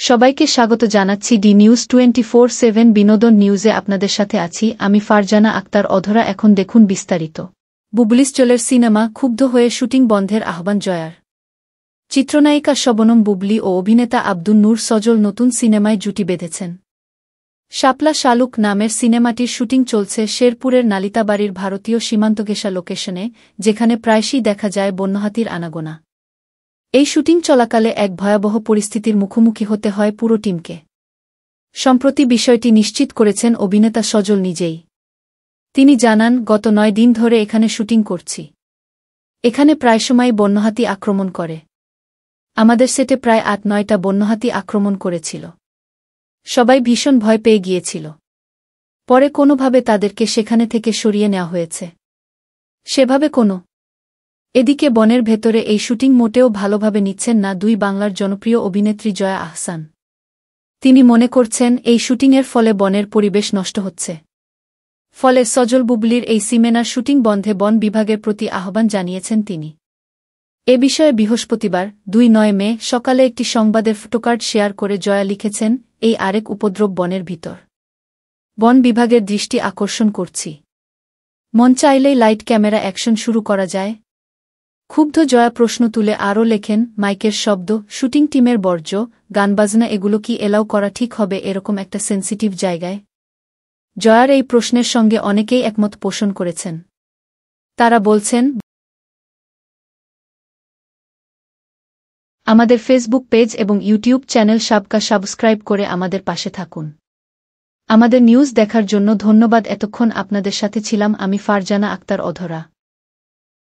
সবাইকে স্বাগত জানাচ্ছি ডি নিউজ 24/7 বিনোদন নিউজে আপনাদের সাথে আছি আমি ফারজানা আক্তার অধরা। এখন দেখুন বিস্তারিত। বুবলিস চলের সিনেমা ক্ষুব্ধ হয়ে শুটিং বন্ধের আহ্বান জয়ার। চিত্রনায়িকা শবনম বুবলি ও অভিনেতা আব্দুন নূর সজল নতুন সিনেমায় জুটি বেঁধেছেন। শাপলা শালুক নামের সিনেমাটির শুটিং চলছে শেরপুরের নালিতাবাড়ির ভারতীয় সীমান্তঘেঁষা লোকেশনে, যেখানে প্রায়শই দেখা যায় বন্যহাতির আনাগোনা। এই শুটিং চলাকালে এক ভয়াবহ পরিস্থিতির মুখোমুখি হতে হয় পুরো টিমকে। সম্প্রতি বিষয়টি নিশ্চিত করেছেন অভিনেতা সজল নিজেই। তিনি জানান, গত 9 দিন ধরে এখানে শুটিং করছি। এখানে প্রায় সময় বন্যহাতি আক্রমণ করে। আমাদের সেটে প্রায় 8-9টা বন্যহাতি আক্রমণ করেছিল। সবাই ভীষণ ভয় পেয়ে গিয়েছিল। পরে কোনোভাবে তাদেরকে সেখানে থেকে সরিয়ে নেওয়া হয়েছে। সেভাবে এদিকে বনের ভেতরে এই শুটিং মোটেও ভালোভাবে নিচ্ছেন না দুই বাংলার জনপ্রিয় অভিনেত্রী জয়া আহসান। তিনি মনে করছেন এই শুটিংয়ের ফলে বনের পরিবেশ নষ্ট হচ্ছে। ফলে সজল বুবলির এই সিনেমার শুটিং বন্ধে বন বিভাগের প্রতি আহ্বান জানিয়েছেন তিনি। এ বিষয়ে বৃহস্পতিবার 2 মে সকালে একটি সংবাদের ফটোকার্ড শেয়ার করে জয়া লিখেছেন, এই আরেক উপদ্রব বনের ভিতর। বন বিভাগের দৃষ্টি আকর্ষণ করছি। মন চাইলেই লাইট ক্যামেরা অ্যাকশন শুরু করা যায়। ক্ষুব্ধ জয়া প্রশ্ন তুলে আরও লেখেন, মাইকের শব্দ, শুটিং টিমের বর্জ্য, গানবাজনা এগুলো কি এলাও করা ঠিক হবে এরকম একটা সেন্সিটিভ জায়গায়? জয়ার এই প্রশ্নের সঙ্গে অনেকেই একমত পোষণ করেছেন। তারা বলছেন, আমাদের ফেসবুক পেজ এবং ইউটিউব চ্যানেল সাবস্ক্রাইব করে আমাদের পাশে থাকুন। আমাদের নিউজ দেখার জন্য ধন্যবাদ। এতক্ষণ আপনাদের সাথে ছিলাম আমি ফারজানা আক্তার অধরা।